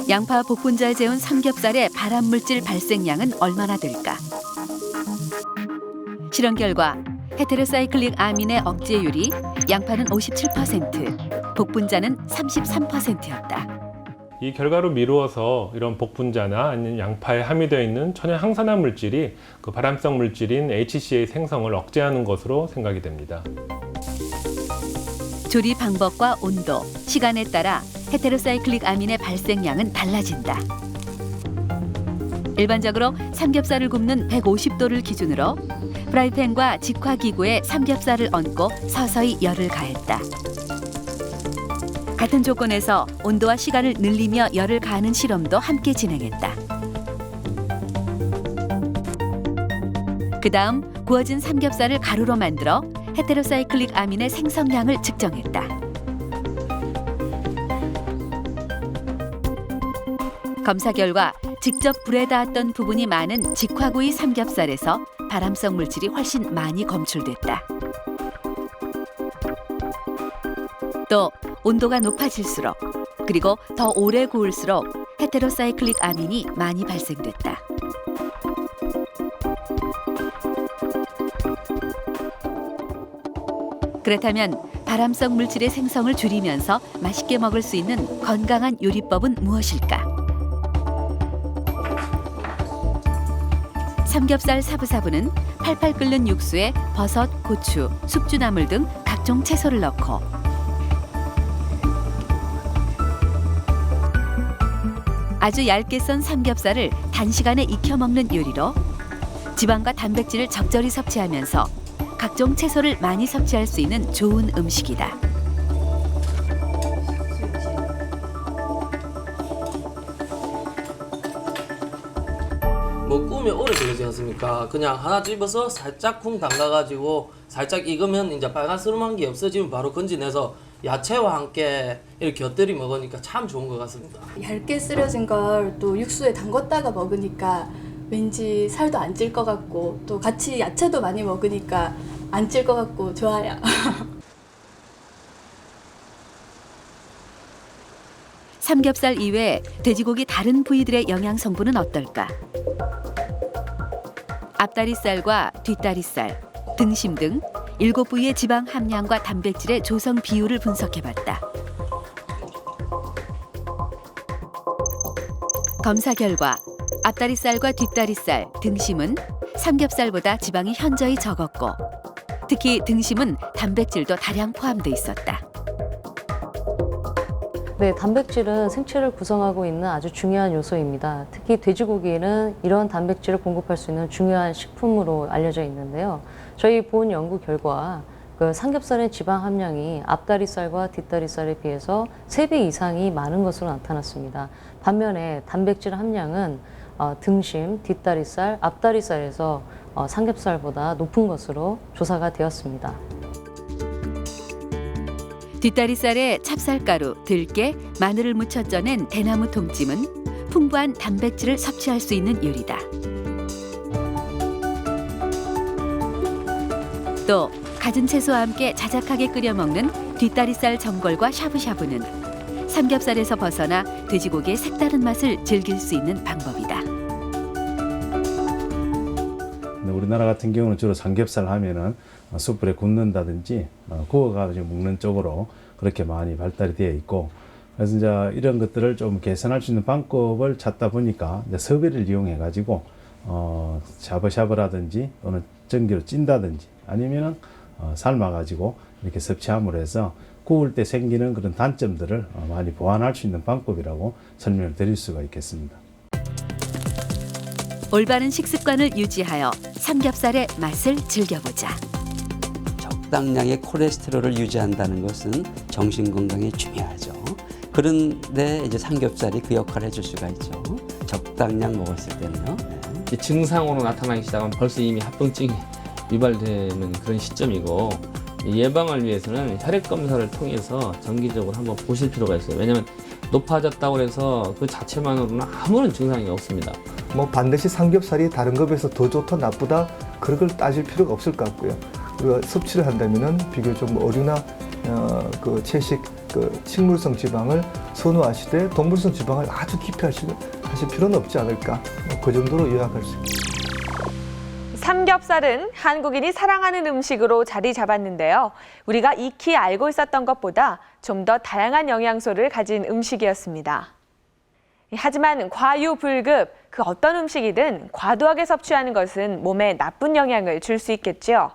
양파 복분자에 재운 삼겹살의 발암물질 발생량은 얼마나 될까? 실험 결과 헤테로사이클릭 아민의 억제율이 양파는 57%, 복분자는 33%였다. 이 결과로 미루어서 이런 복분자나 아니면 양파에 함유되어 있는 천연 항산화 물질이 그 발암성 물질인 HCA 생성을 억제하는 것으로 생각이 됩니다. 조리 방법과 온도, 시간에 따라 헤테로사이클릭 아민의 발생량은 달라진다. 일반적으로 삼겹살을 굽는 150도를 기준으로 프라이팬과 직화기구에 삼겹살을 얹고 서서히 열을 가했다. 같은 조건에서 온도와 시간을 늘리며 열을 가하는 실험도 함께 진행했다. 그다음 구워진 삼겹살을 가루로 만들어 헤테로사이클릭 아민의 생성량을 측정했다. 검사 결과 직접 불에 닿았던 부분이 많은 직화구이 삼겹살에서 발암성 물질이 훨씬 많이 검출됐다. 또 온도가 높아질수록 그리고 더 오래 구울수록 헤테로사이클릭 아민이 많이 발생됐다. 그렇다면 발암성 물질의 생성을 줄이면서 맛있게 먹을 수 있는 건강한 요리법은 무엇일까? 삼겹살 사부사부는 팔팔 끓는 육수에 버섯, 고추, 숙주나물 등 각종 채소를 넣고 아주 얇게 썬 삼겹살을 단시간에 익혀 먹는 요리로 지방과 단백질을 적절히 섭취하면서 각종 채소를 많이 섭취할 수 있는 좋은 음식이다. 뭐 구우면 오래 걸리지 않습니까? 그냥 하나 집어서 살짝 쿵 담가가지고 살짝 익으면 이제 빨간스름한 게 없어지면 바로 건져내서 야채와 함께 이렇게 곁들이 먹으니까 참 좋은 것 같습니다. 얇게 썰어진 걸 또 육수에 담궜다가 먹으니까 왠지 살도 안 찔 것 같고 또 같이 야채도 많이 먹으니까 안 찔 것 같고 좋아요. 삼겹살 이외 돼지고기 다른 부위들의 영양 성분은 어떨까? 앞다리살과 뒷다리살, 등심 등 7부위의 지방 함량과 단백질의 조성 비율을 분석해봤다. 검사 결과 앞다리살과 뒷다리살, 등심은 삼겹살보다 지방이 현저히 적었고 특히 등심은 단백질도 다량 포함돼 있었다. 네, 단백질은 생체를 구성하고 있는 아주 중요한 요소입니다. 특히 돼지고기는 이런 단백질을 공급할 수 있는 중요한 식품으로 알려져 있는데요. 저희 본 연구 결과 삼겹살의 지방 함량이 앞다리살과 뒷다리살에 비해서 3배 이상이 많은 것으로 나타났습니다. 반면에 단백질 함량은 등심, 뒷다리살, 앞다리살에서 삼겹살보다 높은 것으로 조사가 되었습니다. 뒷다리살에 찹쌀가루, 들깨, 마늘을 묻혀 쪄낸 대나무 통찜은 풍부한 단백질을 섭취할 수 있는 요리다. 또 갖은 채소와 함께 자작하게 끓여 먹는 뒷다리살 전골과 샤브샤브는 삼겹살에서 벗어나 돼지고기의 색다른 맛을 즐길 수 있는 방법이다. 우리나라 같은 경우는 주로 삼겹살 하면은 숯불에 굽는다든지 구워가지고 먹는 쪽으로 그렇게 많이 발달이 되어 있고, 그래서 이제 이런 것들을 좀 개선할 수 있는 방법을 찾다 보니까 이제 섭외를 이용해 가지고 샤브샤브라든지 또는 전기로 찐다든지 아니면은 삶아 가지고 이렇게 섭취함으로 해서 구울 때 생기는 그런 단점들을 많이 보완할 수 있는 방법이라고 설명을 드릴 수가 있겠습니다. 올바른 식습관을 유지하여 삼겹살의 맛을 즐겨보자. 적당량의 콜레스테롤을 유지한다는 것은 정신 건강에 중요하죠. 그런데 이제 삼겹살이 그 역할을 해줄 수가 있죠. 적당량 먹었을 때는요. 네. 증상으로 나타나기 시작하면 벌써 이미 합병증이 유발되는 그런 시점이고, 예방을 위해서는 혈액 검사를 통해서 정기적으로 한번 보실 필요가 있어요. 왜냐하면 높아졌다고 해서 그 자체만으로는 아무런 증상이 없습니다. 뭐 반드시 삼겹살이 다른 것에 비해서 더 좋다 나쁘다 그런 걸 따질 필요가 없을 것 같고요. 우리가 섭취를 한다면은 비교적 어류나 채식 식물성 지방을 선호하시되 동물성 지방을 아주 깊이 하실 필요는 없지 않을까, 그 정도로 요약할 수 있습니다. 삼겹살은 한국인이 사랑하는 음식으로 자리 잡았는데요. 우리가 익히 알고 있었던 것보다 좀 더 다양한 영양소를 가진 음식이었습니다. 하지만 과유불급, 그 어떤 음식이든 과도하게 섭취하는 것은 몸에 나쁜 영향을 줄 수 있겠죠.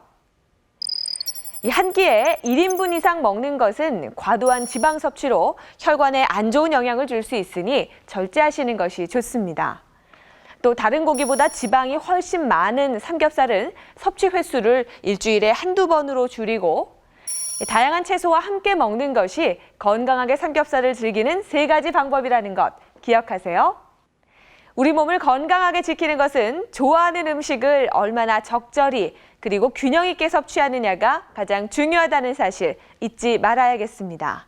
한 끼에 1인분 이상 먹는 것은 과도한 지방 섭취로 혈관에 안 좋은 영향을 줄 수 있으니 절제하시는 것이 좋습니다. 또 다른 고기보다 지방이 훨씬 많은 삼겹살은 섭취 횟수를 일주일에 한두 번으로 줄이고 다양한 채소와 함께 먹는 것이 건강하게 삼겹살을 즐기는 3가지 방법이라는 것 기억하세요. 우리 몸을 건강하게 지키는 것은 좋아하는 음식을 얼마나 적절히 그리고 균형 있게 섭취하느냐가 가장 중요하다는 사실 잊지 말아야겠습니다.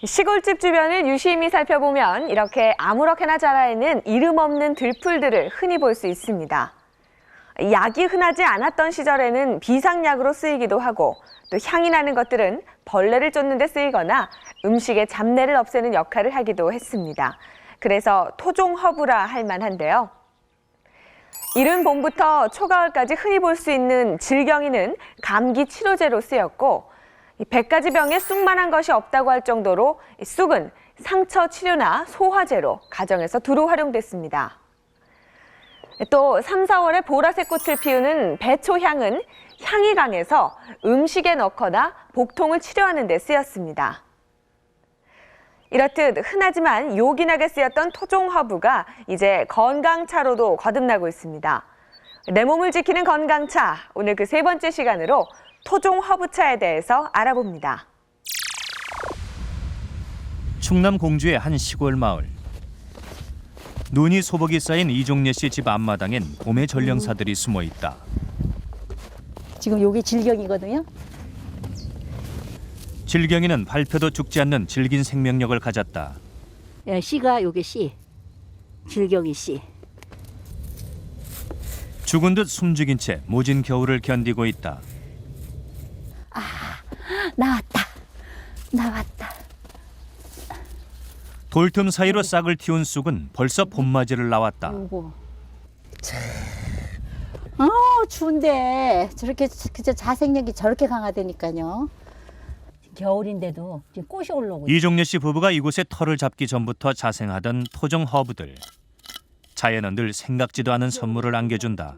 시골집 주변을 유심히 살펴보면 이렇게 아무렇게나 자라있는 이름 없는 들풀들을 흔히 볼 수 있습니다. 약이 흔하지 않았던 시절에는 비상약으로 쓰이기도 하고 또 향이 나는 것들은 벌레를 쫓는 데 쓰이거나 음식의 잡내를 없애는 역할을 하기도 했습니다. 그래서 토종허브라 할 만한데요. 이른 봄부터 초가을까지 흔히 볼 수 있는 질경이는 감기 치료제로 쓰였고 100가지 병에 쑥만한 것이 없다고 할 정도로 쑥은 상처 치료나 소화제로 가정에서 두루 활용됐습니다. 또 3, 4월에 보라색 꽃을 피우는 배초향은 향이 강해서 음식에 넣거나 복통을 치료하는 데 쓰였습니다. 이렇듯 흔하지만 요긴하게 쓰였던 토종허브가 이제 건강차로도 거듭나고 있습니다. 내 몸을 지키는 건강차, 오늘 그 3번째 시간으로 토종 허브차에 대해서 알아봅니다. 충남 공주의 한 시골 마을. 눈이 소복이 쌓인 이종례 씨 집 앞마당엔 봄의 전령사들이 숨어 있다. 지금 여기 질경이거든요. 질경이는 밟혀도 죽지 않는 질긴 생명력을 가졌다. 예, 씨가 요게 씨. 질경이 씨. 죽은 듯 숨죽인 채 모진 겨울을 견디고 있다. 나왔다. 나왔다. 돌틈 사이로 싹을 틔운 쑥은 벌써 봄맞이를 나왔다. 추운데 저렇게 그저 자생력이 저렇게 강하다니까요. 겨울인데도 지금 꽃이 올라오고 있어요. 이종례 씨 부부가 이곳에 터를 잡기 전부터 자생하던 토종 허브들. 자연은 늘 생각지도 않은 선물을 안겨준다.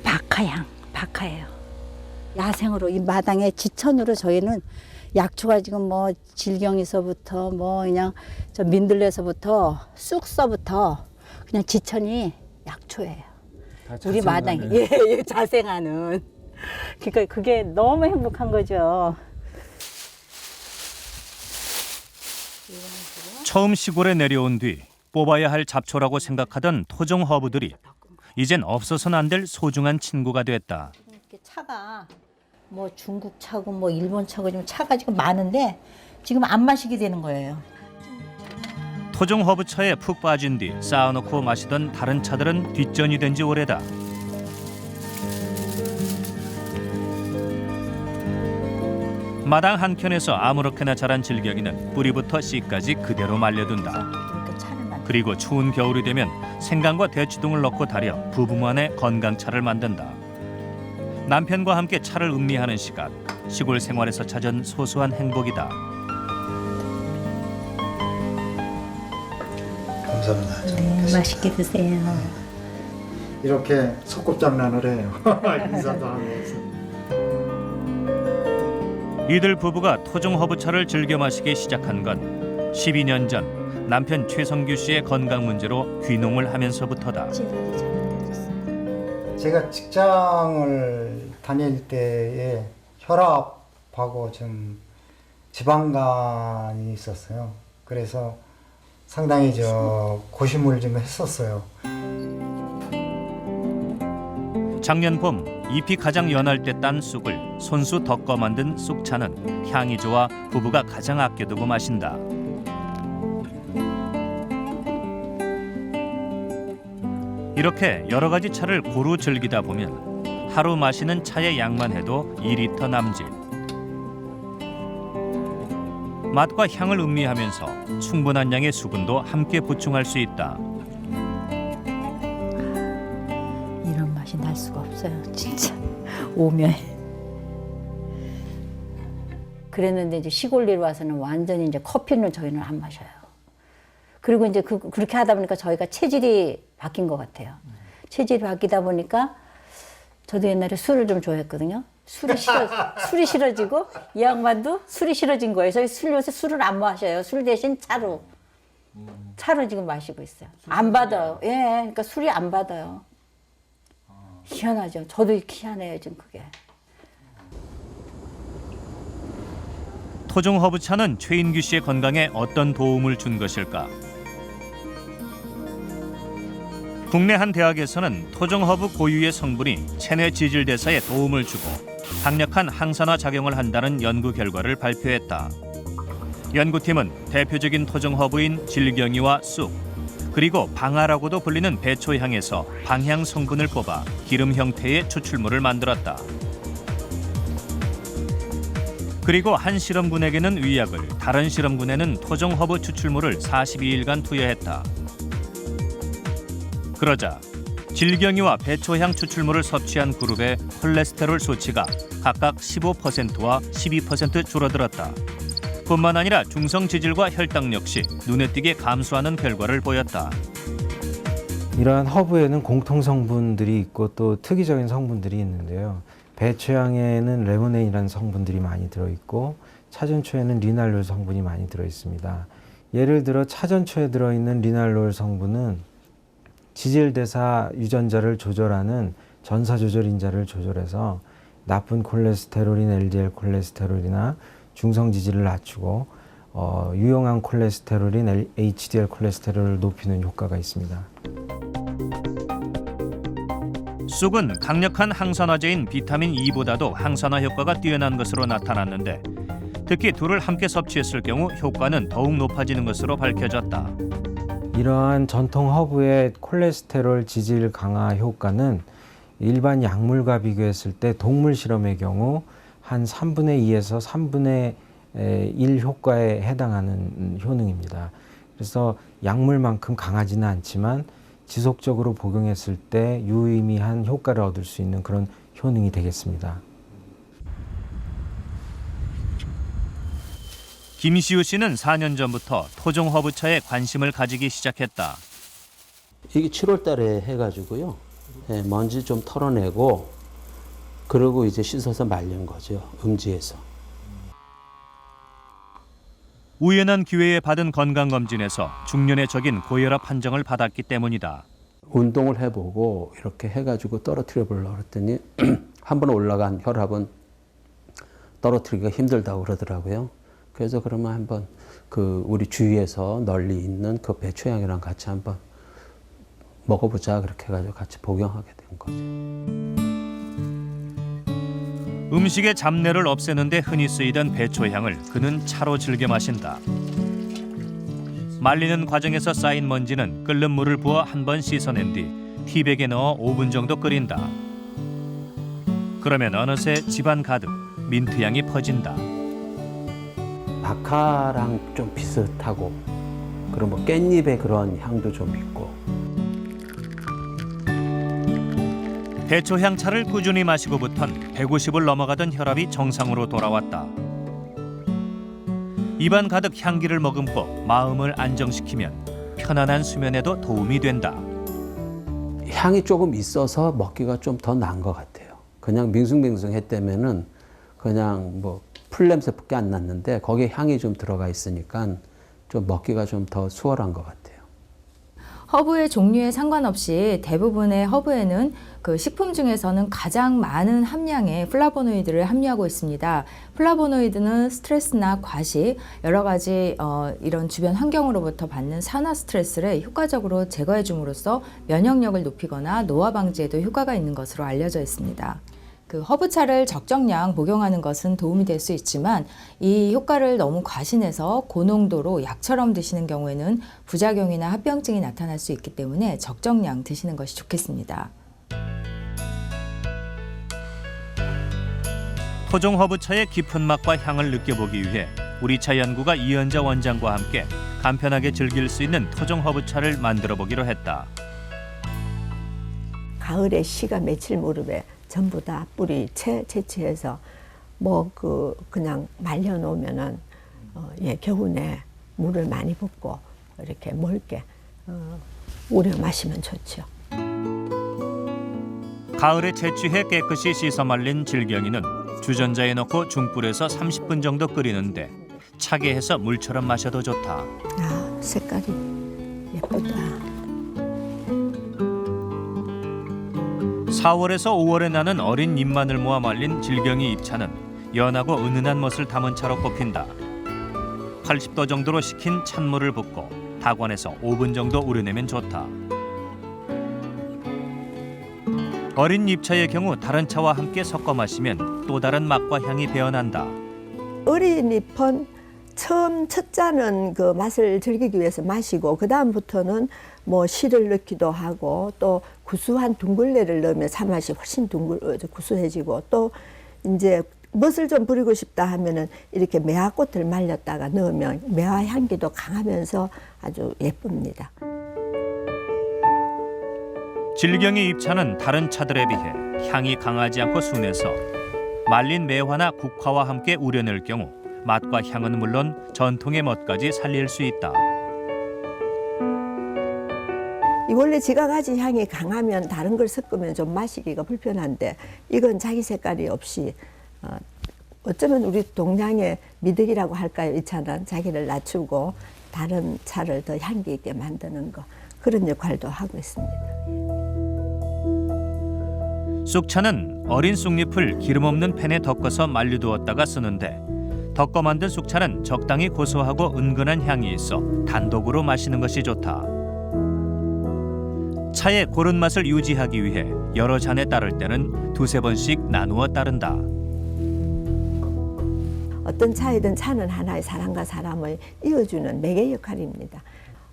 박하향, 박하예요. 야생으로 이 마당에 지천으로 저희는 약초가 지금 뭐 질경에서부터 뭐 그냥 저 민들레서부터 쑥서부터 그냥 지천이 약초예요. 우리 마당에 예, 자생하는. 그러니까 그게 너무 행복한 거죠. 처음 시골에 내려온 뒤 뽑아야 할 잡초라고 생각하던 토종 허브들이 이젠 없어서는 안 될 소중한 친구가 됐다. 차가 뭐 중국 차고 뭐 일본 차고 지금 차가 지금 많은데 지금 안 마시게 되는 거예요. 토종 허브차에 푹 빠진 뒤 쌓아놓고 마시던 다른 차들은 뒷전이 된 지 오래다. 마당 한켠에서 아무렇게나 자란 질경이는 뿌리부터 씨까지 그대로 말려둔다. 그리고 추운 겨울이 되면 생강과 대추 등을 넣고 달여 부부만의 건강차를 만든다. 남편과 함께 차를 음미하는 시간, 시골 생활에서 찾은 소소한 행복이다. 감사합니다. 맛있게 드세요. 이렇게 소꿉장난을 해요. 인사도 하면서. 이들 부부가 토종 허브차를 즐겨 마시기 시작한 건 12년 전 남편 최성규 씨의 건강 문제로 귀농을 하면서부터다. 제가 직장을 다닐 때에 혈압하고 좀 지방간이 있었어요. 그래서 상당히 고심을 좀 했었어요. 작년 봄 잎이 가장 연할 때 딴 쑥을 손수 덕거 만든 쑥차는 향이 좋아 부부가 가장 아껴두고 마신다. 이렇게 여러 가지 차를 고루 즐기다 보면 하루 마시는 차의 양만 해도 2리터 남짓. 맛과 향을 음미하면서 충분한 양의 수분도 함께 보충할 수 있다. 이런 맛이 날 수가 없어요. 진짜 오면. 그랬는데 이제 시골리로 와서는 완전히 이제 커피는 저희는 안 마셔요. 그리고 이제 그렇게 하다 보니까 저희가 체질이 바뀐 것 같아요. 체질이 바뀌다 보니까 저도 옛날에 술을 좀 좋아했거든요. 술이 싫어지고 이 양반도 술이 싫어진 거예요. 저희 요새 술을 안 마셔요. 술 대신 차로 지금 마시고 있어요. 안 받아요. 예, 그러니까 술이 안 받아요. 희한하죠. 저도 희한해요 지금 그게. 토종 허브차는 최인규 씨의 건강에 어떤 도움을 준 것일까? 국내 한 대학에서는 토종 허브 고유의 성분이 체내 지질 대사에 도움을 주고 강력한 항산화 작용을 한다는 연구 결과를 발표했다. 연구팀은 대표적인 토종 허브인 질경이와 쑥, 그리고 방아라고도 불리는 배초향에서 방향 성분을 뽑아 기름 형태의 추출물을 만들었다. 그리고 한 실험군에게는 위약을, 다른 실험군에는 토종 허브 추출물을 42일간 투여했다. 그러자 질경이와 배초향 추출물을 섭취한 그룹의 콜레스테롤 수치가 각각 15%와 12% 줄어들었다. 뿐만 아니라 중성 지질과 혈당 역시 눈에 띄게 감소하는 결과를 보였다. 이러한 허브에는 공통 성분들이 있고 또 특이적인 성분들이 있는데요. 배초향에는 레모네이라는 성분들이 많이 들어있고 차전초에는 리날롤 성분이 많이 들어있습니다. 예를 들어 차전초에 들어있는 리날롤 성분은 지질대사 유전자를 조절하는 전사조절인자를 조절해서 나쁜 콜레스테롤인 LDL 콜레스테롤이나 중성지질을 낮추고 유용한 콜레스테롤인 HDL 콜레스테롤을 높이는 효과가 있습니다. 쑥은 강력한 항산화제인 비타민 E보다도 항산화 효과가 뛰어난 것으로 나타났는데 특히 둘을 함께 섭취했을 경우 효과는 더욱 높아지는 것으로 밝혀졌다. 이러한 전통 허브의 콜레스테롤 지질 강화 효과는 일반 약물과 비교했을 때 동물 실험의 경우 한 3분의 2에서 3분의 1 효과에 해당하는 효능입니다. 그래서 약물만큼 강하지는 않지만 지속적으로 복용했을 때 유의미한 효과를 얻을 수 있는 그런 효능이 되겠습니다. 김시우 씨는 4년 전부터 토종 허브차에 관심을 가지기 시작했다. 이게 7월 달에 해가지고요. 먼지 좀 털어내고 그러고 이제 씻어서 말린 거죠. 음지에서. 우연한 기회에 받은 건강검진에서 중년의 적인 고혈압 판정을 받았기 때문이다. 운동을 해보고 이렇게 해가지고 떨어뜨려 보려고 했더니 한번 올라간 혈압은 떨어뜨리기가 힘들다고 그러더라고요. 그래서 그러면 한번 우리 주위에서 널리 있는 그 배초향이랑 같이 한번 먹어보자 그렇게 해가지고 같이 복용하게 된 거죠. 음식의 잡내를 없애는 데 흔히 쓰이던 배초향을 그는 차로 즐겨 마신다. 말리는 과정에서 쌓인 먼지는 끓는 물을 부어 한 번 씻어낸 뒤 티백에 넣어 5분 정도 끓인다. 그러면 어느새 집안 가득 민트향이 퍼진다. 박하랑 좀 비슷하고 그리고 뭐 깻잎의 그런 향도 좀 있고. 배초향 차를 꾸준히 마시고부턴 150을 넘어가던 혈압이 정상으로 돌아왔다. 입안 가득 향기를 머금고 마음을 안정시키면 편안한 수면에도 도움이 된다. 향이 조금 있어서 먹기가 좀 더 나은 것 같아요. 그냥 밍숭맹숭했다면은 그냥 뭐 풀냄새밖에 안 났는데 거기에 향이 좀 들어가 있으니까 좀 먹기가 좀 더 수월한 것 같아요. 허브의 종류에 상관없이 대부분의 허브에는 그 식품 중에서는 가장 많은 함량의 플라보노이드를 함유하고 있습니다. 플라보노이드는 스트레스나 과식, 여러 가지 이런 주변 환경으로부터 받는 산화 스트레스를 효과적으로 제거해 줌으로써 면역력을 높이거나 노화 방지에도 효과가 있는 것으로 알려져 있습니다. 그 허브차를 적정량 복용하는 것은 도움이 될 수 있지만 이 효과를 너무 과신해서 고농도로 약처럼 드시는 경우에는 부작용이나 합병증이 나타날 수 있기 때문에 적정량 드시는 것이 좋겠습니다. 토종 허브차의 깊은 맛과 향을 느껴보기 위해 우리차 연구가 이연자 원장과 함께 간편하게 즐길 수 있는 토종 허브차를 만들어 보기로 했다. 가을에 씨가 맺힐 무렵에 전부 다 뿌리 채취해서 그냥 말려 놓으면은 겨우내 물을 많이 붓고 이렇게 묽게 우려 마시면 좋죠. 가을에 채취해 깨끗이 씻어 말린 질경이는 주전자에 넣고 중불에서 30분 정도 끓이는데 차게 해서 물처럼 마셔도 좋다. 아, 색깔이 예쁘다. 4월에서 5월에 나는 어린 잎만을 모아 말린 질경이 잎차는 연하고 은은한 멋을 담은 차로 꼽힌다. 80도 정도로 식힌 찬물을 붓고 다관에서 5분 정도 우려내면 좋다. 어린 잎차의 경우 다른 차와 함께 섞어 마시면 또 다른 맛과 향이 배어난다. 어린 잎은 처음 첫 잔은 그 맛을 즐기기 위해서 마시고 그 다음부터는 뭐 씨를 넣기도 하고 또 구수한 둥글레를 넣으면 차맛이 훨씬 구수해지고 또 이제 멋을 좀 부리고 싶다 하면은 이렇게 매화꽃을 말렸다가 넣으면 매화 향기도 강하면서 아주 예쁩니다. 질경의 잎차는 다른 차들에 비해 향이 강하지 않고 순해서 말린 매화나 국화와 함께 우려낼 경우 맛과 향은 물론 전통의 멋까지 살릴 수 있다. 이 원래 지가 가진 향이 강하면 다른 걸 섞으면 좀 마시기가 불편한데 이건 자기 색깔이 없이 어쩌면 우리 동양의 미덕이라고 할까요? 이 차는 자기를 낮추고 다른 차를 더 향기 있게 만드는 거 그런 역할도 하고 있습니다. 쑥차는 어린 쑥잎을 기름 없는 팬에 덮어서 말려두었다가 쓰는데 덮어 만든 쑥차는 적당히 고소하고 은근한 향이 있어 단독으로 마시는 것이 좋다. 차의 고른 맛을 유지하기 위해 여러 잔에 따를 때는 두세 번씩 나누어 따른다. 어떤 차이든 차는 하나의 사람과 사람을 이어주는 매개 역할입니다.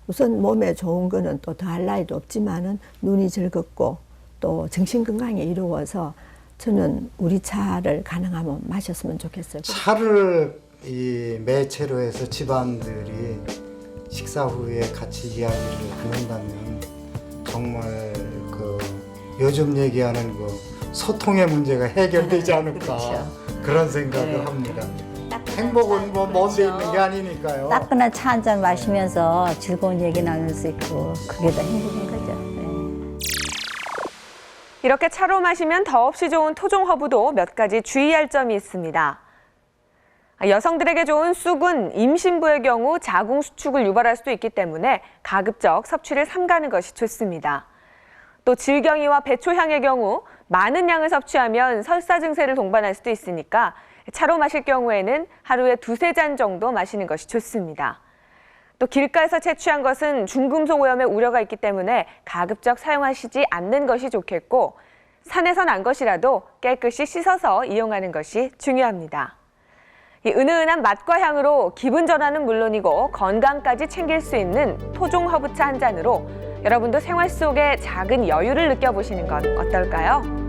우선 몸에 좋은 거는 또 더할 나위도 없지만은 눈이 즐겁고 또 정신 건강에 이루어서 저는 우리 차를 가능하면 마셨으면 좋겠어요. 차를 이 매체로 해서 집안들이 식사 후에 같이 이야기를 하는다면 정말 그 요즘 얘기하는 그 소통의 문제가 해결되지 않을까 그런 생각을 합니다. 행복은 뭐 먼데 있는 게 아니니까요. 따끈한 차 한 잔 마시면서 즐거운 얘기 나눌 수 있고 그게 더 행복인 거죠. 이렇게 차로 마시면 더없이 좋은 토종 허브도 몇 가지 주의할 점이 있습니다. 여성들에게 좋은 쑥은 임신부의 경우 자궁 수축을 유발할 수도 있기 때문에 가급적 섭취를 삼가는 것이 좋습니다. 또 질경이와 배초향의 경우 많은 양을 섭취하면 설사 증세를 동반할 수도 있으니까 차로 마실 경우에는 하루에 두세 잔 정도 마시는 것이 좋습니다. 또 길가에서 채취한 것은 중금속 오염의 우려가 있기 때문에 가급적 사용하시지 않는 것이 좋겠고 산에서 난 것이라도 깨끗이 씻어서 이용하는 것이 중요합니다. 이 은은한 맛과 향으로 기분 전환은 물론이고 건강까지 챙길 수 있는 토종 허브차 한 잔으로 여러분도 생활 속에 작은 여유를 느껴보시는 건 어떨까요?